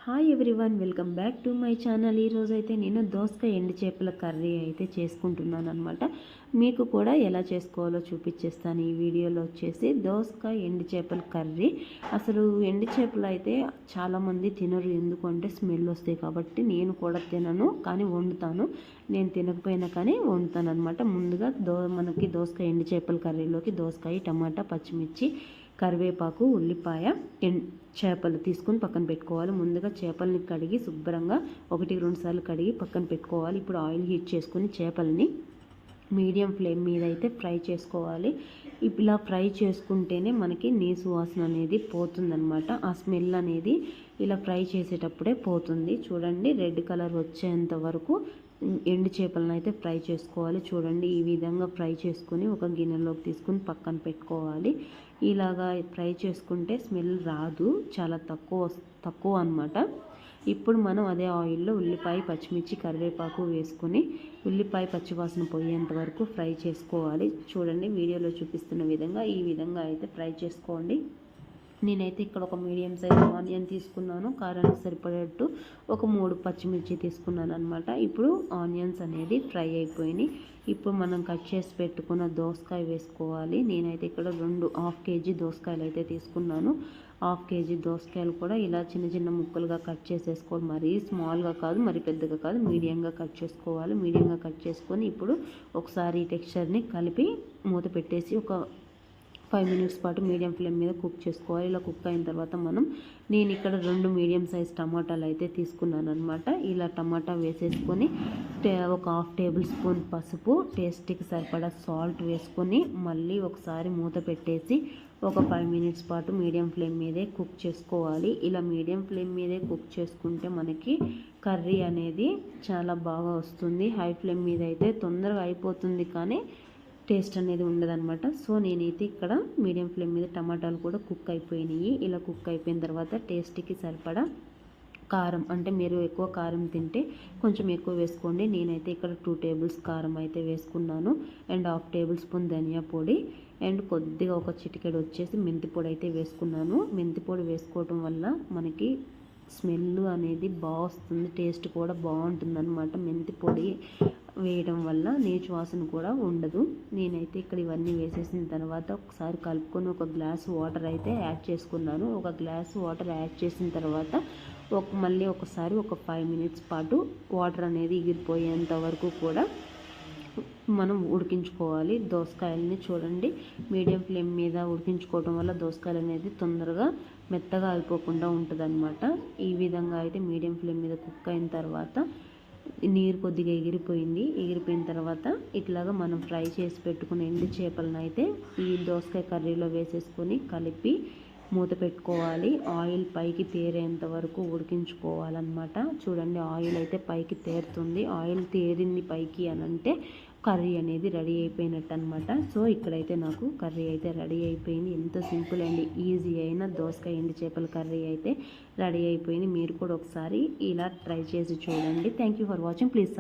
Hi everyone, welcome back to my channel. ఈరోజు అయితే నేను దోసకాయ ఎండు చేపల కర్రీ అయితే చేసుకుంటున్నాను అనమాట. మీకు కూడా ఎలా చేసుకోవాలో చూపించేస్తాను ఈ వీడియోలో. వచ్చేసి దోసకాయ ఎండు చేపల కర్రీ. అసలు ఎండు చేపలు అయితే చాలామంది తినరు, ఎందుకంటే స్మెల్ వస్తాయి కాబట్టి. నేను కూడా తినను, కానీ వండుతాను. నేను తినకపోయినా కానీ వండుతాను అనమాట. ముందుగా మనకి దోసకాయ ఎండు చేపల కర్రీలోకి దోసకాయ, టమాటా, పచ్చిమిర్చి, కరివేపాకు, ఉల్లిపాయ, చేపలు తీసుకుని పక్కన పెట్టుకోవాలి. ముందుగా చేపల్ని కడిగి శుభ్రంగా 1-2 సార్లు కడిగి పక్కన పెట్టుకోవాలి. ఇప్పుడు ఆయిల్ హీట్ చేసుకుని చేపల్ని మీడియం ఫ్లేమ్ మీద అయితే ఫ్రై చేసుకోవాలి. ఇలా ఫ్రై చేసుకుంటేనే మనకి నీసు వాసన అనేది పోతుందన్నమాట. ఆ స్మెల్ అనేది ఇలా ఫ్రై చేసేటప్పుడే పోతుంది. చూడండి, రెడ్ కలర్ వచ్చేంత వరకు ఎండు చేపలను అయితే ఫ్రై చేసుకోవాలి. చూడండి, ఈ విధంగా ఫ్రై చేసుకుని ఒక గిన్నెలోకి తీసుకుని పక్కన పెట్టుకోవాలి. ఇలాగా ఫ్రై చేసుకుంటే స్మెల్ రాదు, చాలా తక్కువ అన్నమాట. ఇప్పుడు మనం అదే ఆయిల్లో ఉల్లిపాయ, పచ్చిమిర్చి, కరివేపాకు వేసుకొని ఉల్లిపాయ పచ్చివాసన పోయేంత వరకు ఫ్రై చేసుకోవాలి. చూడండి, వీడియోలో చూపిస్తున్న విధంగా ఈ విధంగా అయితే ఫ్రై చేసుకోండి. నేనైతే ఇక్కడ ఒక మీడియం సైజ్ ఆనియన్ తీసుకున్నాను, కారానికి సరిపడేట్టు ఒక 3 పచ్చిమిర్చి తీసుకున్నాను అనమాట. ఇప్పుడు ఆనియన్స్ అనేది ఫ్రై అయిపోయినాయి. ఇప్పుడు మనం కట్ చేసి పెట్టుకున్న దోసకాయ వేసుకోవాలి. నేనైతే ఇక్కడ 1/2 కేజీ దోసకాయలు అయితే తీసుకున్నాను. 1/2 కేజీ దోసకాయలు కూడా ఇలా చిన్న చిన్న ముక్కలుగా కట్ చేసేసుకోవాలి. మరీ స్మాల్గా కాదు, మరి పెద్దగా కాదు, మీడియంగా కట్ చేసుకోవాలి. మీడియంగా కట్ చేసుకొని ఇప్పుడు ఒకసారి ఈ టెక్స్చర్ని కలిపి మూత పెట్టేసి ఒక 5 మినిట్స్ పాటు మీడియం ఫ్లేమ్ మీద కుక్ చేసుకోవాలి. ఇలా కుక్ అయిన తర్వాత నేను ఇక్కడ 2 మీడియం సైజ్ టమాటాలు అయితే తీసుకున్నాను అనమాట. ఇలా టమాటా వేసేసుకొని ఒక 1/2 టేబుల్ స్పూన్ పసుపు, టేస్ట్కి సరిపడా సాల్ట్ వేసుకొని మళ్ళీ ఒకసారి మూత పెట్టేసి ఒక 5 మినిట్స్ పాటు మీడియం ఫ్లేమ్ మీదే కుక్ చేసుకోవాలి. ఇలా మీడియం ఫ్లేమ్ మీదే కుక్ చేసుకుంటే మనకి కర్రీ అనేది చాలా బాగా వస్తుంది. హై ఫ్లేమ్ మీద అయితే తొందరగా అయిపోతుంది, కానీ టేస్ట్ అనేది ఉండదన్నమాట. సో నేనైతే ఇక్కడ మీడియం ఫ్లేమ్ మీద టమాటాలు కూడా కుక్ అయిపోయినాయి. ఇలా కుక్ అయిపోయిన తర్వాత టేస్ట్కి సరిపడా కారం, అంటే మీరు ఎక్కువ కారం తింటే కొంచెం ఎక్కువ వేసుకోండి. నేనైతే ఇక్కడ 2 టేబుల్స్ కారం అయితే వేసుకున్నాను. అండ్ 1/2 టేబుల్ స్పూన్ ధనియా పొడి, అండ్ కొద్దిగా ఒక చిటికెడు వచ్చేసి మెంతి పొడి అయితే వేసుకున్నాను. మెంతి పొడి వేసుకోవటం వల్ల మనకి స్మెల్ అనేది బాగా వస్తుంది, టేస్ట్ కూడా బాగుంటుంది అనమాట. మెంతి పొడి వేయడం వల్ల నీచు వాసన కూడా ఉండదు. నేనైతే ఇక్కడ ఇవన్నీ వేసేసిన తర్వాత ఒకసారి కలుపుకొని ఒక గ్లాస్ వాటర్ అయితే యాడ్ చేసుకున్నాను. ఒక గ్లాస్ వాటర్ యాడ్ చేసిన తర్వాత మళ్ళీ ఒకసారి ఒక 5 మినిట్స్ పాటు వాటర్ అనేది ఎగిరిపోయేంత వరకు కూడా మనం ఉడికించుకోవాలి దోసకాయలని. చూడండి, మీడియం ఫ్లేమ్ మీద ఉడికించుకోవడం వల్ల దోసకాయలు అనేది తొందరగా మెత్తగా అయిపోకుండా ఉంటుంది. ఈ విధంగా అయితే మీడియం ఫ్లేమ్ మీద కుక్ అయిన తర్వాత నీరు కొద్దిగా ఎగిరిపోయిన తర్వాత ఇట్లాగా మనం ఫ్రై చేసి పెట్టుకున్న ఎండు చేపలను అయితే ఈ దోసకాయ కర్రీలో వేసేసుకొని కలిపి మూత పెట్టుకోవాలి. ఆయిల్ పైకి తేరేంత వరకు ఉడికించుకోవాలన్నమాట. చూడండి, ఆయిల్ అయితే పైకి తేరుతుంది. ఆయిల్ తేరింది పైకి అని అంటే కర్రీ అనేది రెడీ అయిపోయినట్టు అనమాట. సో ఇక్కడైతే నాకు కర్రీ అయితే రెడీ అయిపోయింది. ఎంత సింపుల్ అండ్ ఈజీ అయిన దోసకాయ ఎండు చేపల కర్రీ అయితే రెడీ అయిపోయింది. మీరు కూడా ఒకసారి ఇలా ట్రై చేసి చూడండి. Thank you for watching. Please